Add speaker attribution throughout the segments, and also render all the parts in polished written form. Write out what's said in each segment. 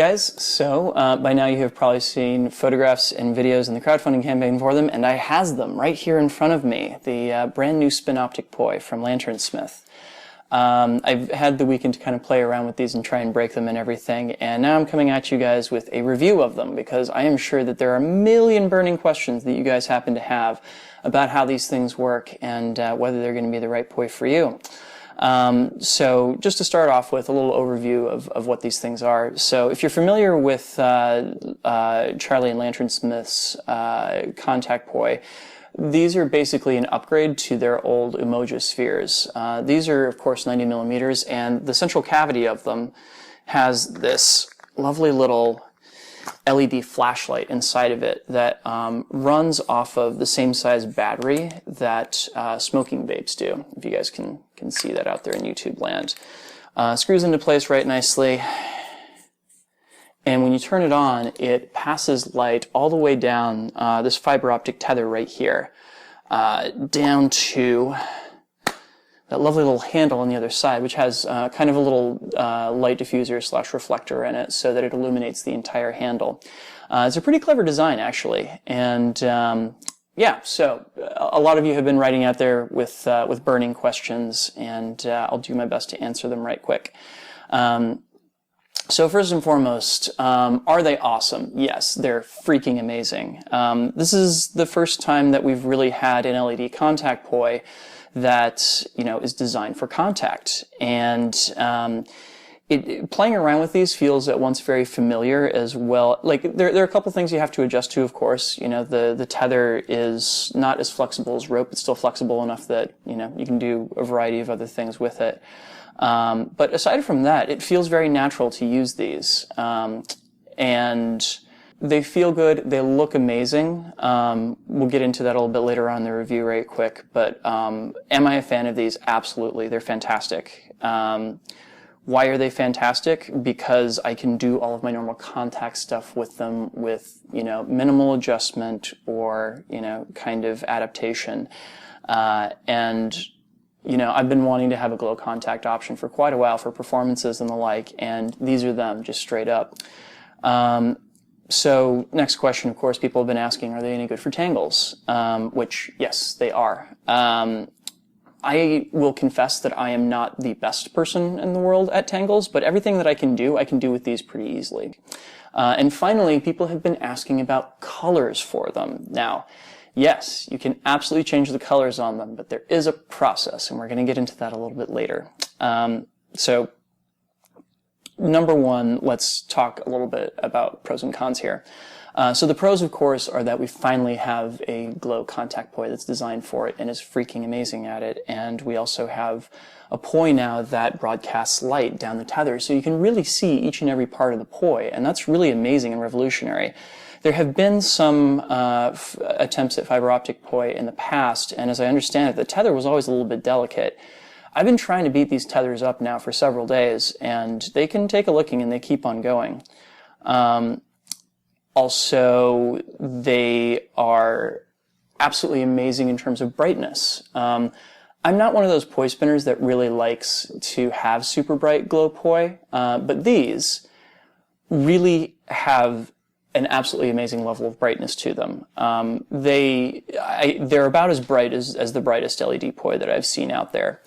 Speaker 1: guys, so by now you have probably seen photographs and videos in the crowdfunding campaign for them, and I has them right here in front of me, the brand new Spinoptic Poi from Lanternsmith. I've had the weekend to kind of play around with these and try and break them and everything, and now I'm coming at you guys with a review of them because I am sure that there are a million burning questions that you guys happen to have about how these things work and whether they're going to be the right Poi for you. So just to start off with a little overview of what these things are. So if you're familiar with Charlie and Lanternsmith's contact Poi, these are basically an upgrade to their old Emojospheres. These are, of course, 90 millimeters, and the central cavity of them has this lovely little LED flashlight inside of it that runs off of the same size battery that smoking vapes do, if you guys can see that out there in YouTube land. Screws into place right nicely, and when you turn it on, it passes light all the way down this fiber optic tether right here, down to that lovely little handle on the other side, which has kind of a little light diffuser / reflector in it so that it illuminates the entire handle. It's a pretty clever design, actually, and yeah, so a lot of you have been writing out there with burning questions, and I'll do my best to answer them right quick. So first and foremost, are they awesome? Yes, they're freaking amazing. This is the first time that we've really had an LED contact Poi that, you know, is designed for contact, and playing around with these feels at once very familiar as well. Like there are a couple things you have to adjust to, of course. You know, the tether is not as flexible as rope. It's still flexible enough that, you know, you can do a variety of other things with it. But aside from that, it feels very natural to use these, and they feel good. They look amazing. We'll get into that a little bit later on in the review right quick. But am I a fan of these? Absolutely. They're fantastic. Why are they fantastic? Because I can do all of my normal contact stuff with them with, you know, minimal adjustment or, you know, kind of adaptation. And, you know, I've been wanting to have a glow contact option for quite a while for performances and the like, and these are them, just straight up. So next question, of course, people have been asking, are they any good for Tangles? Which, yes, they are. I will confess that I am not the best person in the world at Tangles, but everything that I can do with these pretty easily. And finally, people have been asking about colors for them. Now, yes, you can absolutely change the colors on them, but there is a process, and we're going to get into that a little bit later. So number one, let's talk a little bit about pros and cons here. So the pros, of course, are that we finally have a glow contact Poi that's designed for it and is freaking amazing at it. And we also have a Poi now that broadcasts light down the tether, so you can really see each and every part of the Poi, and that's really amazing and revolutionary. There have been some attempts at fiber optic Poi in the past, and as I understand it, the tether was always a little bit delicate. I've been trying to beat these tethers up now for several days, and they can take a licking and they keep on going. Also, they are absolutely amazing in terms of brightness. I'm not one of those Poi spinners that really likes to have super bright glow Poi, but these really have an absolutely amazing level of brightness to them. They're about as bright as the brightest LED Poi that I've seen out there.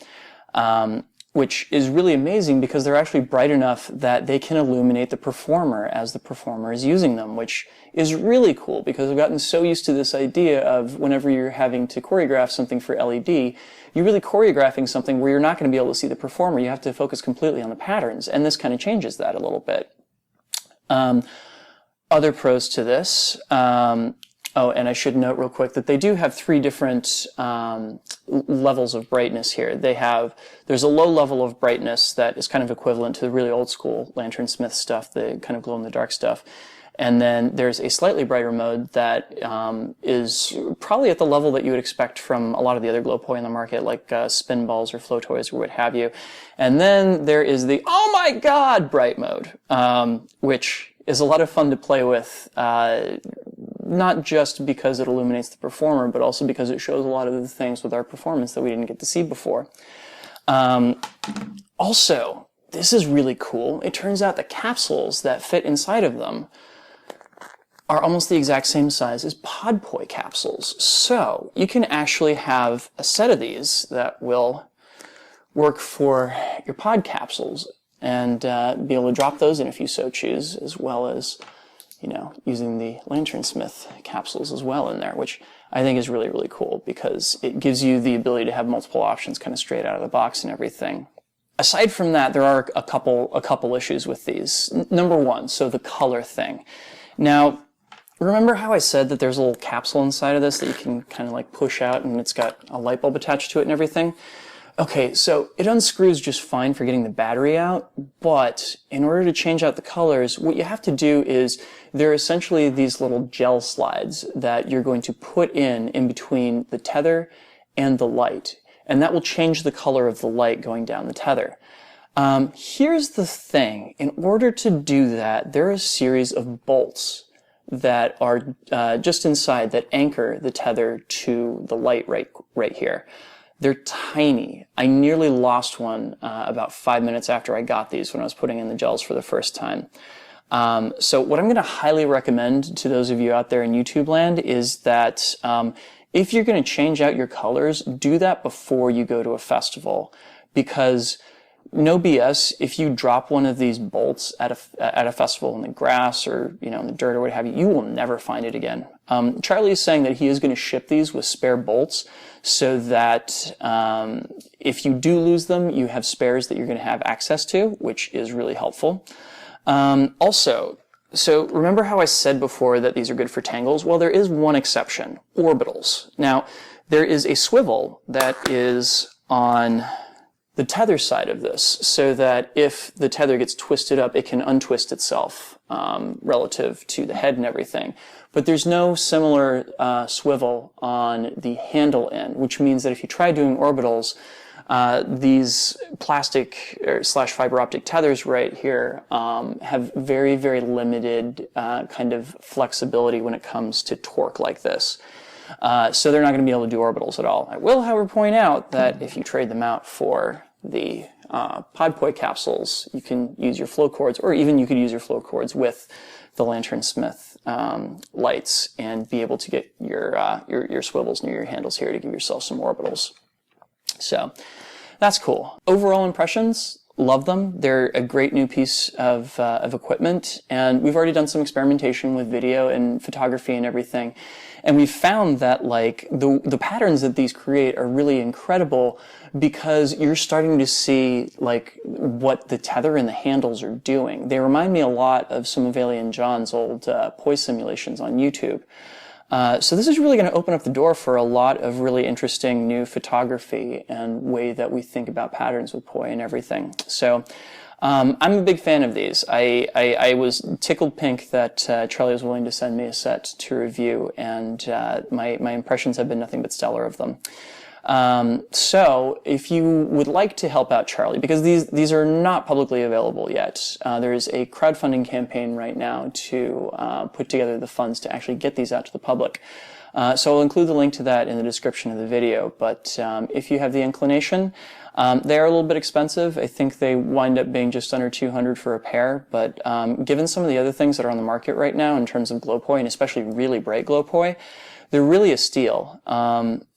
Speaker 1: Which is really amazing because they're actually bright enough that they can illuminate the performer as the performer is using them, which is really cool because I've gotten so used to this idea of whenever you're having to choreograph something for LED, you're really choreographing something where you're not going to be able to see the performer. You have to focus completely on the patterns, and this kind of changes that a little bit. Other pros to this, oh, and I should note real quick that they do have three different levels of brightness here. There's a low level of brightness that is kind of equivalent to the really old school Lanternsmith stuff, the kind of glow-in-the-dark stuff. And then there's a slightly brighter mode that is probably at the level that you would expect from a lot of the other glow Poi in the market, like spin balls or flow toys or what have you. And then there is the, oh my god, bright mode, which is a lot of fun to play with, not just because it illuminates the performer, but also because it shows a lot of the things with our performance that we didn't get to see before. Also, this is really cool. It turns out the capsules that fit inside of them are almost the exact same size as pod poi capsules. So you can actually have a set of these that will work for your pod capsules and be able to drop those in if you so choose, as well as, you know, using the Lanternsmith capsules as well in there, which I think is really, really cool because it gives you the ability to have multiple options kind of straight out of the box and everything. Aside from that, there are a couple issues with these. Number one, so the color thing. Now, remember how I said that there's a little capsule inside of this that you can kind of like push out and it's got a light bulb attached to it and everything? Okay, so it unscrews just fine for getting the battery out, but in order to change out the colors, what you have to do is there are essentially these little gel slides that you're going to put in between the tether and the light, and that will change the color of the light going down the tether. Here's the thing. In order to do that, there are a series of bolts that are just inside that anchor the tether to the light right here. They're tiny. I nearly lost one about 5 minutes after I got these when I was putting in the gels for the first time. So what I'm going to highly recommend to those of you out there in YouTube land is that if you're going to change out your colors, do that before you go to a festival, because no BS, if you drop one of these bolts at a festival in the grass or, you know, in the dirt or what have you, you will never find it again. Charlie is saying that he is going to ship these with spare bolts so that if you do lose them, you have spares that you're going to have access to, which is really helpful. Also, so remember how I said before that these are good for tangles? Well, there is one exception, orbitals. Now, there is a swivel that is on the tether side of this, so that if the tether gets twisted up, it can untwist itself relative to the head and everything. But there's no similar swivel on the handle end, which means that if you try doing orbitals, these plastic / fiber optic tethers right here have very, very limited kind of flexibility when it comes to torque like this. So they're not going to be able to do orbitals at all. I will, however, point out that if you trade them out for the pod poi capsules, you can use your flow cords, or even you could use your flow cords with the Lanternsmith lights and be able to get your swivels near your handles here to give yourself some orbitals. So that's cool. Overall impressions, love them. They're a great new piece of equipment, and we've already done some experimentation with video and photography and everything. And we found that like the patterns that these create are really incredible because you're starting to see like what the tether and the handles are doing. They remind me a lot of some of Alien John's old poi simulations on YouTube. So this is really going to open up the door for a lot of really interesting new photography and way that we think about patterns with poi and everything. So I'm a big fan of these. I was tickled pink that Charlie was willing to send me a set to review, and my impressions have been nothing but stellar of them. So if you would like to help out Charlie, because these are not publicly available yet, there is a crowdfunding campaign right now to put together the funds to actually get these out to the public. So I'll include the link to that in the description of the video, but if you have the inclination, they are a little bit expensive. I think they wind up being just under $200 for a pair, but given some of the other things that are on the market right now in terms of glow poi, and especially really bright glow poi, they're really a steal.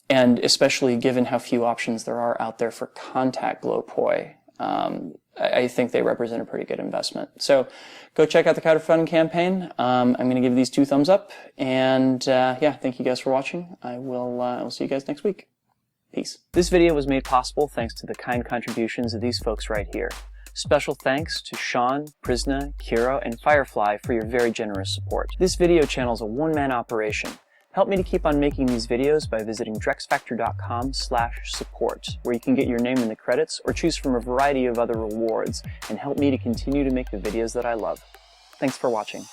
Speaker 1: And especially given how few options there are out there for contact glow poi, I think they represent a pretty good investment. So go check out the crowdfunding campaign. I'm going to give these 2 thumbs up, and yeah, thank you guys for watching. I'll see you guys next week. Peace. This video was made possible thanks to the kind contributions of these folks right here. Special thanks to Sean, Prisna, Kiro, and Firefly for your very generous support. This video channel is a one-man operation. Help me to keep on making these videos by visiting DrexFactor.com/support, where you can get your name in the credits or choose from a variety of other rewards and help me to continue to make the videos that I love. Thanks for watching.